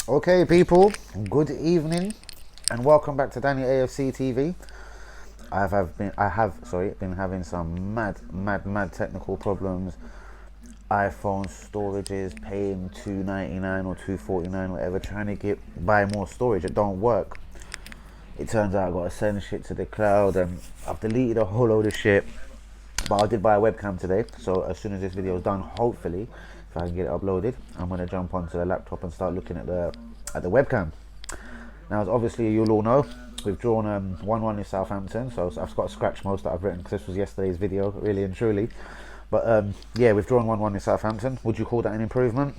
Okay, people, good evening, and welcome back to Danny AFC TV. I have been having some mad technical problems. iPhone storages paying $2.99 or $2.49, whatever, trying to buy more storage. It don't work. It turns out I got to send shit to the cloud, and I've deleted a whole load of shit. But I did buy a webcam today, so as soon as this video is done, hopefully, if I can get it uploaded, I'm gonna jump onto the laptop and start looking at the webcam. Now, as obviously you'll all know, we've drawn 1-1 in Southampton, so I've got to scratch most that I've written because this was yesterday's video, really and truly. But yeah, we've drawn 1-1 in Southampton. Would you call that an improvement?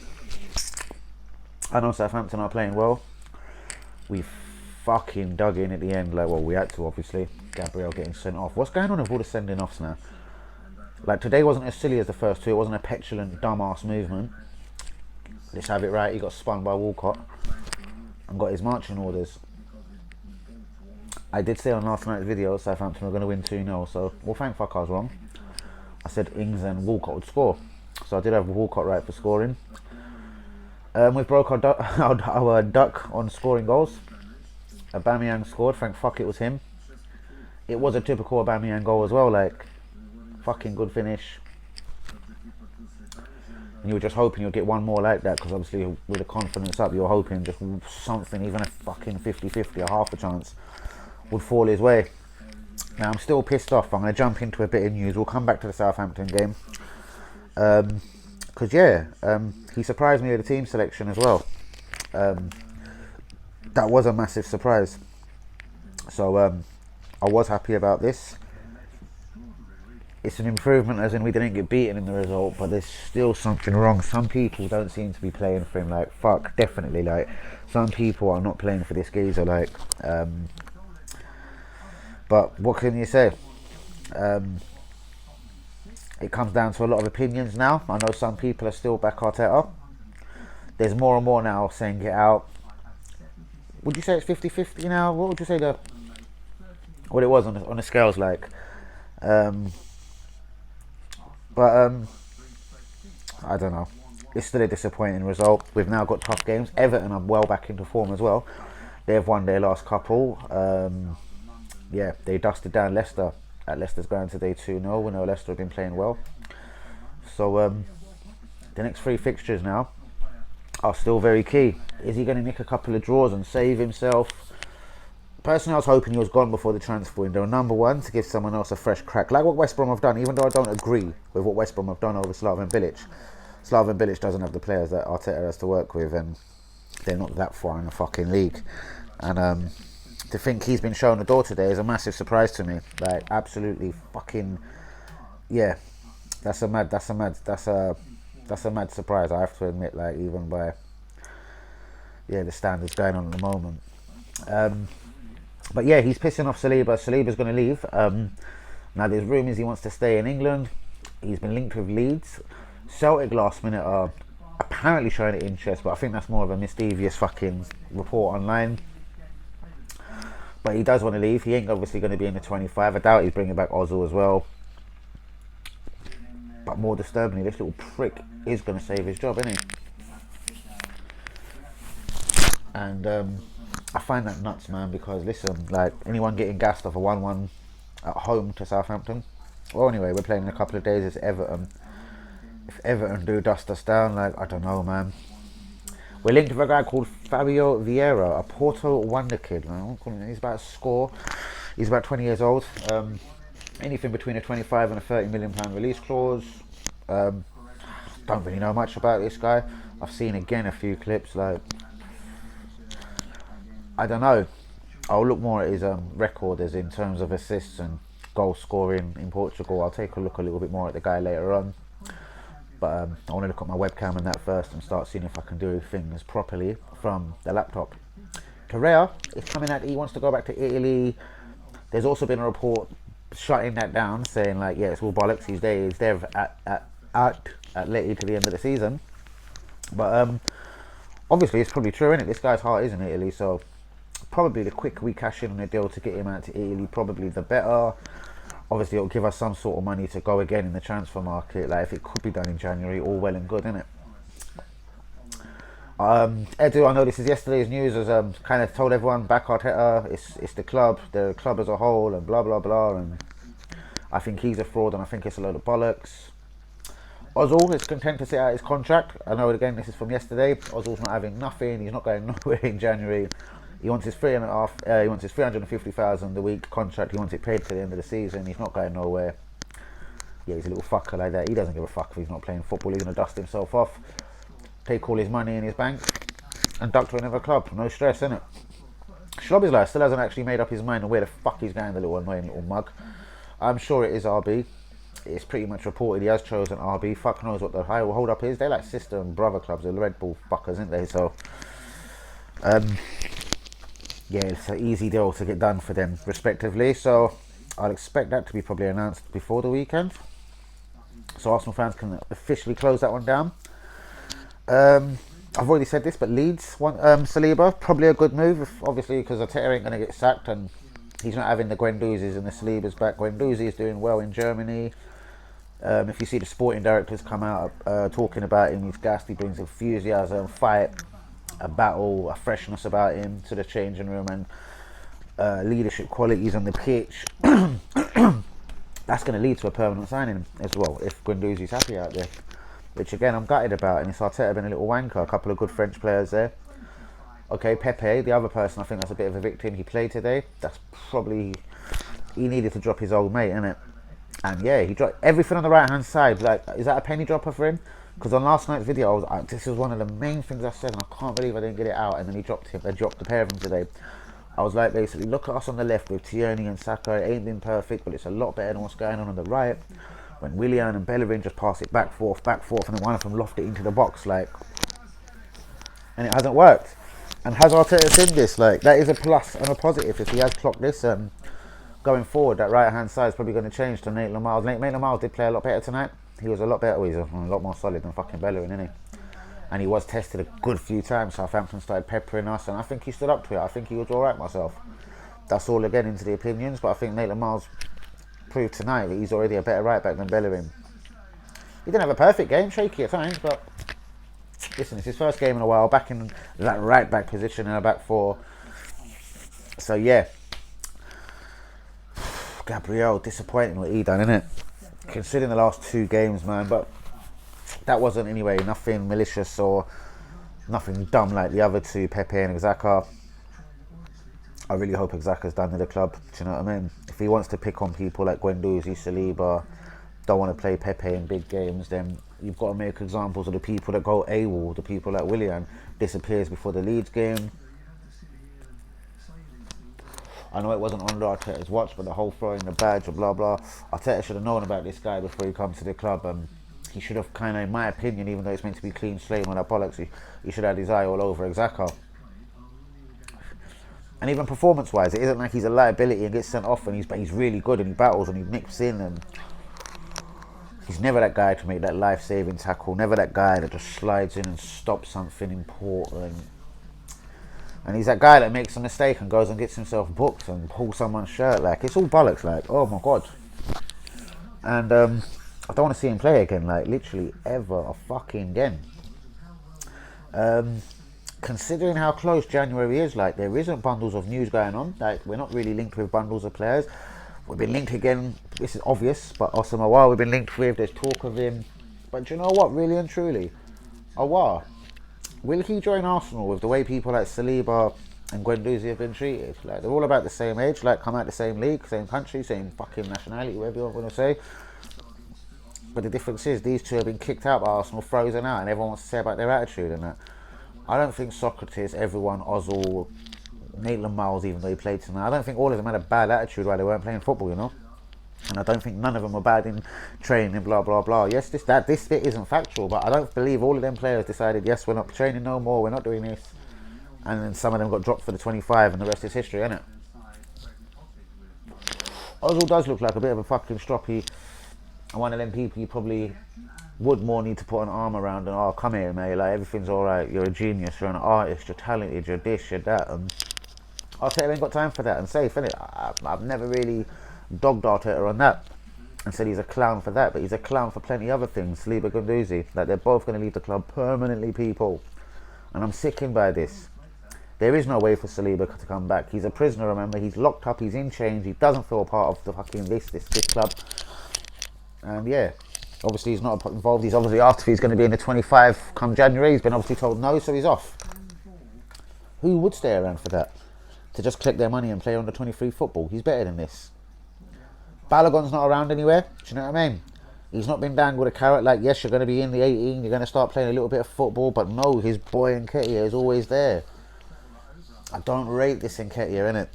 I know Southampton are playing well. We fucking dug in at the end, like, well, we had to, obviously. Gabriel getting sent off. What's going on with all the sending offs now? Like, today wasn't as silly as the first two. It wasn't a petulant, dumbass movement. Let's have it right. He got spun by Walcott and got his marching orders. I did say on last night's video Southampton were going to win 2-0, so, well, thank fuck I was wrong. I said Ings and Walcott would score, so I did have Walcott right for scoring. We broke our duck on scoring goals. Aubameyang scored, thank fuck it was him. It was a typical Aubameyang goal as well, like, fucking good finish. And you were just hoping you'd get one more like that, because obviously with the confidence up, you were hoping just something, even a fucking 50-50, a half a chance, would fall his way. Now, I'm still pissed off. I'm going to jump into a bit of news. We'll come back to the Southampton game. Because, yeah, he surprised me with the team selection as well. That was a massive surprise. So, I was happy about this. It's an improvement, as in we didn't get beaten in the result, but there's still something wrong. Some people don't seem to be playing for him. Like, fuck, definitely. Like, some people are not playing for this geezer. Like, but what can you say? It comes down to a lot of opinions now. I know some people are still back Arteta. There's more and more now saying get out. Would you say it's 50-50 now? What would you say what it was on the scales like? But I don't know. It's still a disappointing result. We've now got tough games. Everton are well back into form as well. They've won their last couple. Yeah, they dusted down Leicester at Leicester's ground today 2-0. We know Leicester have been playing well. So the next three fixtures now are still very key. Is he going to nick a couple of draws and save himself? Personally, I was hoping he was gone before the transfer window. Number one, to give someone else a fresh crack. Like what West Brom have done, even though I don't agree with what West Brom have done over Slaven Bilic. Slaven Bilic doesn't have the players that Arteta has to work with, and they're not that far in the fucking league. And to think he's been shown the door today is a massive surprise to me. Like, absolutely fucking, yeah. That's a mad surprise, I have to admit, like, even by, yeah, the standards going on at the moment. But yeah, he's pissing off Saliba. Saliba's going to leave. Now there's rumours he wants to stay in England. He's been linked with Leeds. Celtic last minute are apparently showing an interest, but I think that's more of a mischievous fucking report online. But he does want to leave. He ain't obviously going to be in the 25. I doubt he's bringing back Ozil as well. But more disturbingly, this little prick is going to save his job, isn't he? And I find that nuts, man, because listen, like, anyone getting gassed off a 1-1 at home to Southampton. Well, anyway, we're playing in a couple of days. It's Everton. If Everton do dust us down, like, I don't know, man. We're linked with a guy called Fabio Vieira, a Porto wonder kid. He's about to score. He's about 20 years old. Anything between a 25 and a £30 million release clause. Don't really know much about this guy. I've seen again a few clips. Like, I don't know. I'll look more at his record as in terms of assists and goal scoring in Portugal. I'll take a look a little bit more at the guy later on. But I want to look at my webcam and that first and start seeing if I can do things properly from the laptop. Torreira is coming out. He wants to go back to Italy. There's also been a report shutting that down, saying like, yeah, it's all bollocks. He's there at Leti to the end of the season. But obviously it's probably true, isn't it? This guy's heart is in Italy, so probably the quicker we cash in on a deal to get him out to Italy, probably the better. Obviously, it'll give us some sort of money to go again in the transfer market. Like, if it could be done in January, all well and good, isn't it? Edu, I know this is yesterday's news, has kind of told everyone back Arteta, it's the club as a whole, and blah blah blah, and I think he's a fraud, and I think it's a load of bollocks. Ozil is content to sit out his contract. I know again this is from yesterday. Ozil's not having nothing. He's not going nowhere in January. He wants his 3.5. He wants his 350,000 a week contract. He wants it paid to the end of the season. He's not going nowhere. Yeah, he's a little fucker like that. He doesn't give a fuck if he's not playing football. He's gonna dust himself off, take all his money in his bank, and duck to another club. No stress, innit? Schlobby still hasn't actually made up his mind on where the fuck he's going. The little annoying little mug. I'm sure it is RB. It's pretty much reported he has chosen RB. Fuck knows what the high hold up is. They're like sister and brother clubs, the Red Bull fuckers, aren't they? So, yeah, it's an easy deal to get done for them, respectively. So, I'll expect that to be probably announced before the weekend, so Arsenal fans can officially close that one down. I've already said this, but Leeds want Saliba, probably a good move, obviously, because Arteta ain't going to get sacked and he's not having the Guendouzi's and the Salibas back. Guendouzi is doing well in Germany. If you see the sporting directors come out talking about him, he's gassed. He brings enthusiasm, fight, a battle, a freshness about him to the changing room, and leadership qualities on the pitch. That's going to lead to a permanent signing as well if Guendouzi's happy out there, which again I'm gutted about. And it's Arteta been a little wanker. A couple of good French players there. Okay, Pepe, the other person, I think that's a bit of a victim. He played today. That's probably, he needed to drop his old mate, innit? And yeah, he dropped everything on the right hand side. Like, is that a penny dropper for him? Because on last night's video, this was one of the main things I said, and I can't believe I didn't get it out. And then they dropped the pair of them today. I was like, basically, look at us on the left with Tierney and Saka. It ain't been perfect, but it's a lot better than what's going on the right. When Willian and Bellerin just pass it back, forth, and then one of them loft it into the box, like, and it hasn't worked. And has Arteta seen this? Like, that is a plus and a positive if he has clocked this. Going forward, that right hand side is probably going to change to Maitland-Niles. Maitland-Niles did play a lot better tonight. He was a lot better. He's a lot more solid than fucking Bellerin, isn't he? And he was tested a good few times. Southampton started peppering us, and I think he stood up to it. I think he was all right myself. That's all again into the opinions, but I think Maitland-Niles proved tonight that he's already a better right back than Bellerin. He didn't have a perfect game, shaky at times, but listen, it's his first game in a while, back in that right back position in a back four. So yeah, Gabriel, disappointing what he done, innit? Considering the last two games, man, but that wasn't anyway nothing malicious or nothing dumb like the other two, Pepe and Xhaka. I really hope Xhaka's done with the club. Do you know what I mean? If he wants to pick on people like Guendouzi, Saliba, don't want to play Pepe in big games, then you've got to make examples of the people that go AWOL, the people like Willian disappears before the Leeds game. I know it wasn't under Arteta's watch, but the whole throwing the badge or blah blah, Arteta should have known about this guy before he comes to the club, and he should have kind of, in my opinion, even though it's meant to be clean slate and all that bollocks, he should have had his eye all over Xhaka. And even performance-wise, it isn't like he's a liability and gets sent off and he's really good and he battles and he nips in, and he's never that guy to make that life-saving tackle, never that guy that just slides in and stops something important. And he's that guy that makes a mistake and goes and gets himself booked and pulls someone's shirt. Like, it's all bollocks, like, oh my god. And I don't want to see him play again, like, literally ever a fucking again. Considering how close January is, like, there isn't bundles of news going on. Like, we're not really linked with bundles of players. We've been linked again, this is obvious, but Osama Awar we've been linked with, there's talk of him. But do you know what, really and truly? Awar, will he join Arsenal with the way people like Saliba and Guendouzi have been treated? Like, they're all about the same age, like, come out the same league, same country, same fucking nationality, whatever you want to say. But the difference is, these two have been kicked out by Arsenal, frozen out, and everyone wants to say about their attitude and that. I don't think Socrates, everyone, Ozil, Maitland-Niles, even though he played tonight, I don't think all of them had a bad attitude while they weren't playing football, you know? And I don't think none of them were bad in training, blah, blah, blah. Yes, this bit isn't factual, but I don't believe all of them players decided, yes, we're not training no more, we're not doing this. And then some of them got dropped for the 25 and the rest is history, innit? Ozil does look like a bit of a fucking stroppy. And one of them people you probably would more need to put an arm around and, oh, come here, mate, like, everything's alright, you're a genius, you're an artist, you're talented, you're this, you're that. And Arteta ain't got time for that, and safe, innit? I've never really dogged Arteta on that and said he's a clown for that, but he's a clown for plenty other things. Saliba, Guendouzi, like, they're both going to leave the club permanently, people. And I'm sickened by this. There is no way for Saliba to come back. He's a prisoner, remember. He's locked up, he's in chains, he doesn't feel part of the fucking this club. And yeah, obviously he's not involved. He's obviously asked if he's going to be in the 25 come January. He's been obviously told no, so he's off. Who would stay around for that? To just collect their money and play under 23 football? He's better than this. Balogun's not around anywhere. Do you know what I mean? He's not been dangled a carrot like, yes, you're going to be in the 18, you're going to start playing a little bit of football, but no, his boy Nketiah is always there. I don't rate this Nketiah, innit?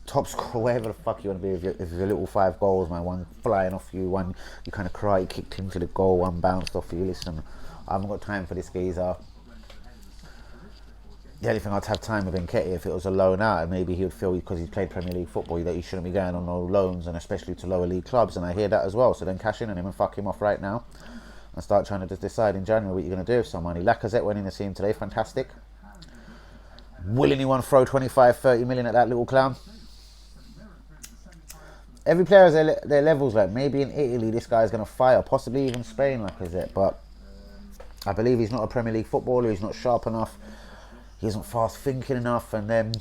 Top scorer, whatever the fuck you want to be with your little 5 goals, man. One flying off you, one you kind of cry, kicked into the goal, one bounced off you. Listen, I haven't got time for this geezer. The only thing I'd have time with Nketiah if it was a loan out, and maybe he would feel because he's played Premier League football that he shouldn't be going on no loans, and especially to lower league clubs, and I hear that as well. So then cash in on him and fuck him off right now and start trying to just decide in January what you're going to do with some money. Lacazette went in the team today, fantastic. Will anyone throw 25-30 million at that little clown? Every player has their levels. Like maybe in Italy this guy's going to fire, possibly even Spain, Lacazette, but I believe he's not a Premier League footballer, he's not sharp enough, he isn't fast thinking enough, and then,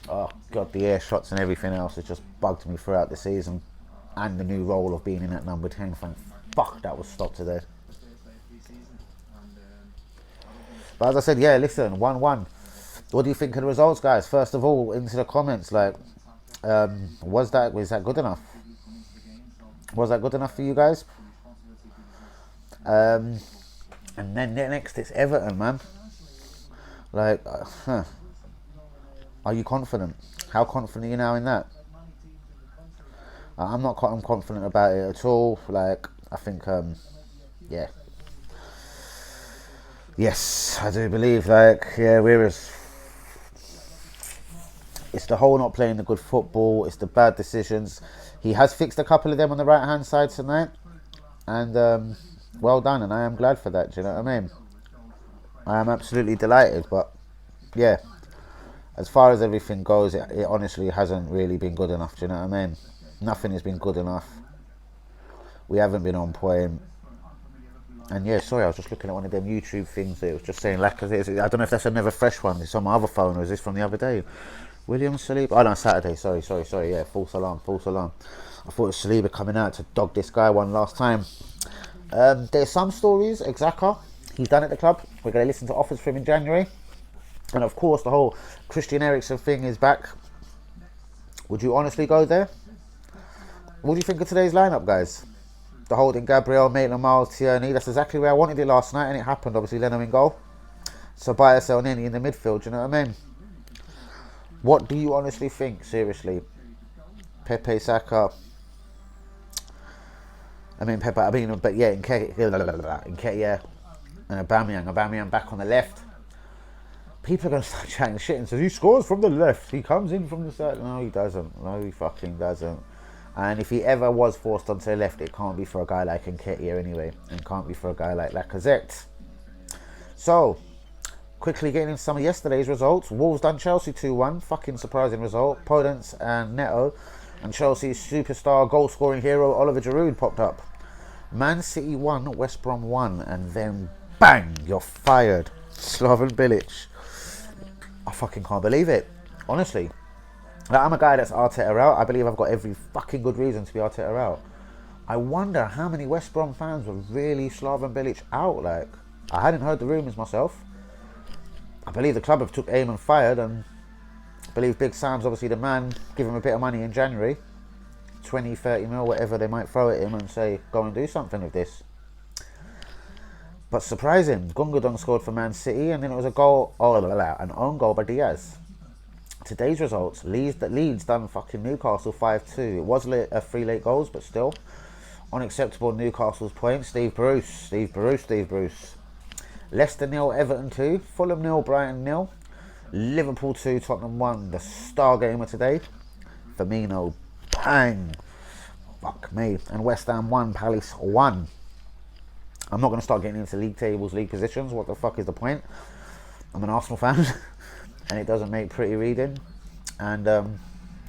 oh god, the air shots and everything else has just bugged me throughout the season. And the new role of being in that number 10, thank fuck that was stopped today. But as I said, yeah, listen, 1-1. What do you think of the results, guys? First of all, into the comments, like, was that good enough? Was that good enough for you guys? And then next it's Everton, man. Like, are you confident? How confident are you now in that? I'm confident about it at all. Like, I think, yeah. Yes, I do believe, like, yeah, it's the whole not playing the good football, it's the bad decisions. He has fixed a couple of them on the right hand side tonight, and well done, and I am glad for that. Do you know what I mean? I am absolutely delighted, but yeah, as far as everything goes, it honestly hasn't really been good enough. Do you know what I mean? Nothing has been good enough. We haven't been on point. And yeah, sorry, I was just looking at one of them YouTube things that it was just saying Lacazette. I don't know if that's another fresh one. It's on my other phone, or is this from the other day? William Saliba. Oh no, Saturday. Sorry. Yeah, false alarm. I thought it was Saliba coming out to dog this guy one last time. There's some stories. Xhaka, he's done at the club. We're going to listen to offers for him in January. And of course, the whole Christian Eriksen thing is back. Would you honestly go there? What do you think of today's lineup, guys? The holding Gabriel, Maitland-Niles, Tierney. That's exactly where I wanted it last night, and it happened. Obviously, Leno in goal. Ceballos, Elneny in the midfield. Do you know what I mean? What do you honestly think? Seriously, Pepe, Saka. But yeah, Nketiah and Aubameyang back on the left. People are going to start chatting shit and says he scores from the left. He comes in from the side. No, he doesn't. No, he fucking doesn't. And if he ever was forced onto the left, it can't be for a guy like Nketiah anyway, and can't be for a guy like Lacazette. So, quickly getting into some of yesterday's results. Wolves done Chelsea 2-1. Fucking surprising result. Podence and Neto. And Chelsea's superstar goal-scoring hero Oliver Giroud popped up. Man City 1, West Brom 1. And then, bang, you're fired. Slaven Bilic. I fucking can't believe it. Honestly. Like, I'm a guy that's Arteta out. I believe I've got every fucking good reason to be Arteta out. I wonder how many West Brom fans were really Slaven Bilic out. Like, I hadn't heard the rumours myself. I believe the club have took aim and fired, and I believe Big Sam's obviously the man. Give him a bit of money in January, 20, 30 mil, whatever they might throw at him, and say, go and do something with this. But surprising, Gundogan scored for Man City, and then it was an own goal by Diaz. Today's results, Leeds done fucking Newcastle 5-2. It was 3 late goals, but still unacceptable. Newcastle's points. Steve Bruce. Leicester 0, Everton 2, Fulham 0, Brighton 0, Liverpool 2, Tottenham 1. The star gamer today, Firmino, bang, fuck me. And West Ham 1, Palace 1. I'm not going to start getting into league tables, league positions. What the fuck is the point? I'm an Arsenal fan, and it doesn't make pretty reading. And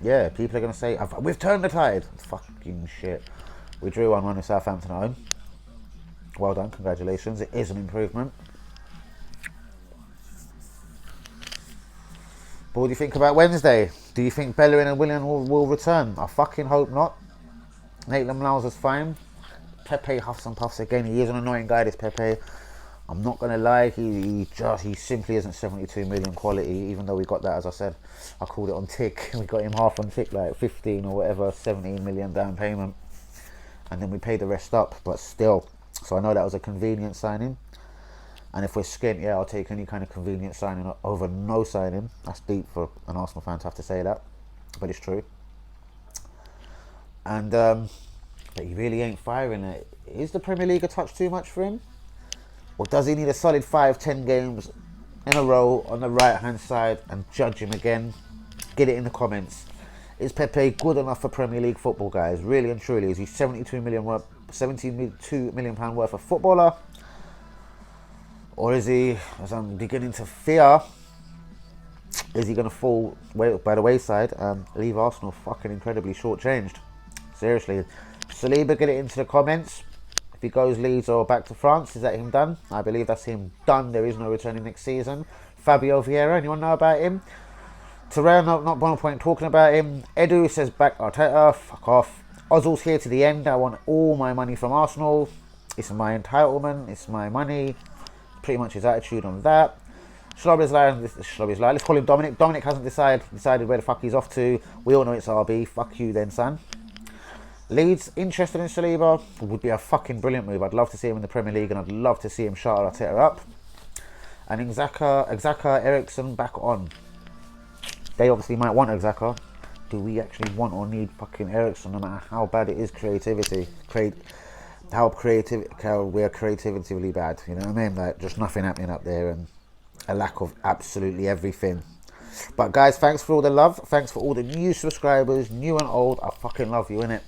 yeah, people are going to say, we've turned the tide. Fucking shit. We drew 1-1 with Southampton at home. Well done, congratulations. It is an improvement. But what do you think about Wednesday? Do you think Bellerin and Willian will return? I fucking hope not. Maitland Niles is fine. Pepe huffs and puffs again. He is an annoying guy, this Pepe. I'm not gonna lie, he simply isn't 72 million quality. Even though we got that, as I said, I called it on tick. We got him half on tick, like 15 or whatever, 17 million down payment, and then we paid the rest up. But still, so I know that was a convenient signing. And if we're skint, yeah, I'll take any kind of convenient signing over no signing. That's deep for an Arsenal fan to have to say that, but it's true. And but he really ain't firing it. Is the Premier League a touch too much for him? Or does he need a solid 5-10 games in a row on the right hand side and judge him again? Get it in the comments. Is Pepe good enough for Premier League football, guys? Really and truly, is he 72 million pound worth of footballer? Or is he, as I'm beginning to fear, is he going to fall by the wayside and leave Arsenal fucking incredibly shortchanged? Seriously. Saliba, get it into the comments. If he goes Leeds or back to France, is that him done? I believe that's him done. There is no returning next season. Fabio Vieira, anyone know about him? Terrell, not one point talking about him. Edu says back Arteta, fuck off. Ozil's here to the end. I want all my money from Arsenal. It's my entitlement, it's my money. Pretty much his attitude on that. Shlobby's lying. Let's call him Dominic. Dominic hasn't decided where the fuck he's off to. We all know it's RB. Fuck you then, son. Leeds interested in Saliba would be a fucking brilliant move. I'd love to see him in the Premier League, and I'd love to see him shut Arteta up. And Xhaka, Ericsson back on. They obviously might want Xhaka. Do we actually want or need fucking Ericsson, no matter how bad it is creativity? How we're creatively bad, you know what I mean? Like, just nothing happening up there and a lack of absolutely everything. But guys, thanks for all the love. Thanks for all the new subscribers, new and old. I fucking love you, innit?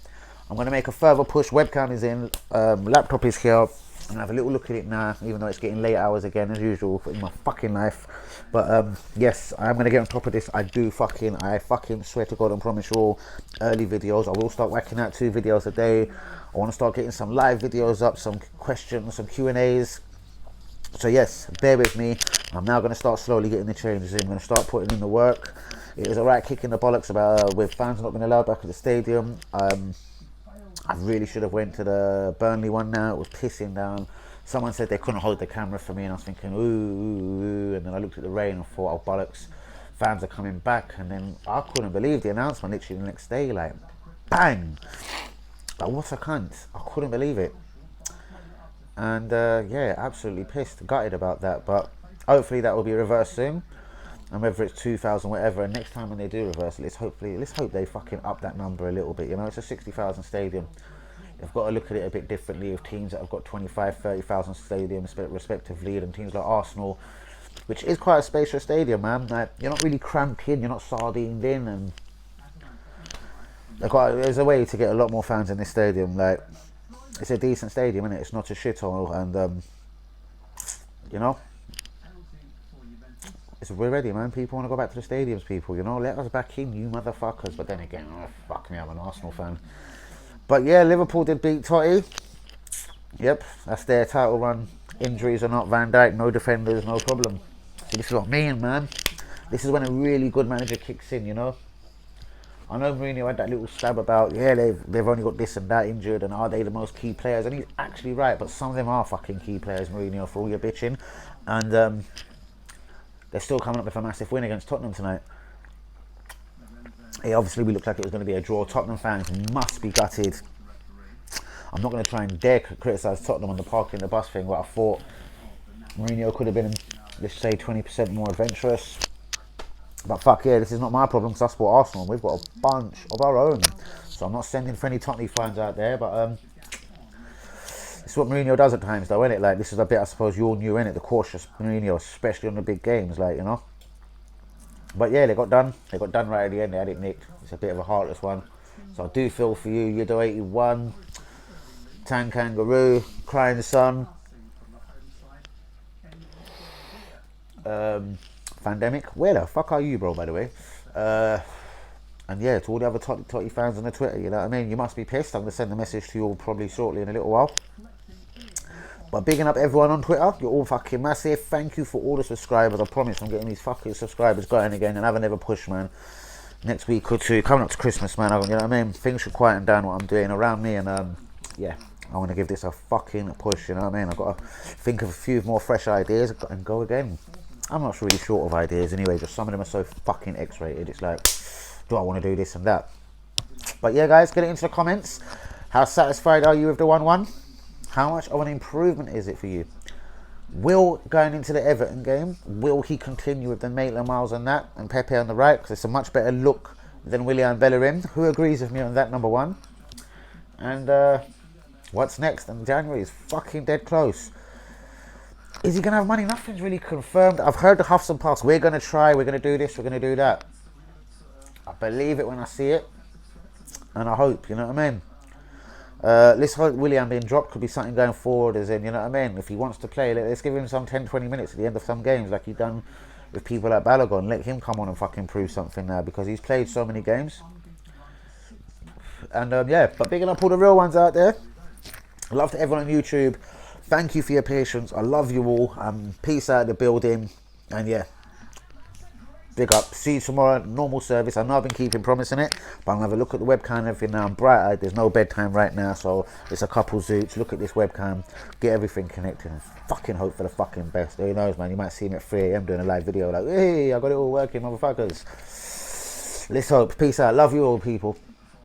I'm going to make a further push. Webcam is in, laptop is here. I'm going to have a little look at it now, even though it's getting late hours again, as usual, in my fucking life. But yes, I'm going to get on top of this. I fucking swear to God and promise you all, early videos. I will start whacking out 2 videos a day. I want to start getting some live videos up, some questions, some Q&As. So yes, bear with me. I'm now going to start slowly getting the changes in. I'm going to start putting in the work. It was a right kick in the bollocks about with fans not being allowed back at the stadium. I really should have went to the Burnley one now. It was pissing down. Someone said they couldn't hold the camera for me, and I was thinking, ooh. And then I looked at the rain and thought, oh, bollocks, fans are coming back. And then I couldn't believe the announcement literally the next day, like, bang. Like, what a cunt. I couldn't believe it. And yeah, absolutely pissed, gutted about that. But hopefully that will be reversed soon. And whether it's 2,000, whatever, and next time when they do reverse it, let's hope they fucking up that number a little bit. You know, it's a 60,000 stadium. They've got to look at it a bit differently with teams that have got 25, 30,000 stadiums respectively, and teams like Arsenal, which is quite a spacious stadium, man. Like, you're not really cramped in, you're not sardined in, and there's a way to get a lot more fans in this stadium. Like, it's a decent stadium, isn't it? It's not a shithole, and you know, we're ready, man. People want to go back to the stadiums, people, you know, let us back in, you motherfuckers. But then again, oh, fuck me, I'm an Arsenal fan. But yeah, Liverpool did beat Totti. Yep, that's their title run. Injuries or not, Van Dijk, no defenders, no problem. So this is what I mean, man. This is when a really good manager kicks in, you know. I know Mourinho had that little stab about, yeah, they've only got this and that injured, and are they the most key players? And he's actually right, but some of them are fucking key players, Mourinho, for all your bitching. And they're still coming up with a massive win against Tottenham tonight. It obviously looked like it was going to be a draw. Tottenham fans must be gutted. I'm not going to try and dare criticise Tottenham on the parking the bus thing, but I thought Mourinho could have been, let's say, 20% more adventurous. But fuck yeah, this is not my problem, because I support Arsenal. We've got a bunch of our own. So I'm not sending for any Tottenham fans out there, but it's what Mourinho does at times, though, isn't it? Like, this is a bit, I suppose, you all knew, innit? The cautious Mourinho, especially on the big games, like, you know. But yeah, they got done. They got done right at the end. They had it nicked. It's a bit of a heartless one. So I do feel for you, Yudo 81, Tan Kangaroo, Crying Sun, Pandemic. Where the fuck are you, bro, by the way? And yeah, to all the other Totti fans on the Twitter, you know what I mean? You must be pissed. I'm going to send a message to you all probably shortly in a little while. But bigging up everyone on Twitter, you're all fucking massive. Thank you for all the subscribers. I promise I'm getting these fucking subscribers going again, and I haven't ever pushed, man. Next week or two, coming up to Christmas, man, you know what I mean? Things should quieten down what I'm doing around me, and yeah, I want to give this a fucking push, you know what I mean? I've got to think of a few more fresh ideas and go again. I'm not really short of ideas anyway, just some of them are so fucking X-rated. It's like, do I want to do this and that? But yeah, guys, get it into the comments. How satisfied are you with the 1-1? How much of an improvement is it for you? Will, going into the Everton game, will he continue with the Maitland-Miles and that, and Pepe on the right? Because it's a much better look than Willian Bellerin. Who agrees with me on that, number one? And what's next in January is fucking dead close. Is he going to have money? Nothing's really confirmed. I've heard the huffs and puffs. We're going to try, we're going to do this, we're going to do that. I believe it when I see it. And I hope, you know what I mean? Let's hope Willian being dropped could be something going forward, as in, you know what I mean? If he wants to play, let's give him some 10-20 minutes at the end of some games, like he's done with people like Balogun. Let him come on and fucking prove something now, because he's played so many games. And yeah, but bigging up all the real ones out there. Love to everyone on YouTube. Thank you for your patience. I love you all. Peace out of the building. And yeah, big up. See you tomorrow. Normal service. I know I've been keeping promising it, but I'm going to have a look at the webcam and everything now. I'm bright-eyed. There's no bedtime right now, so it's a couple zoots. Look at this webcam. Get everything connected and fucking hope for the fucking best. Who knows, man? You might see me at 3 AM doing a live video like, hey, I got it all working, motherfuckers. Let's hope. Peace out. Love you all, people.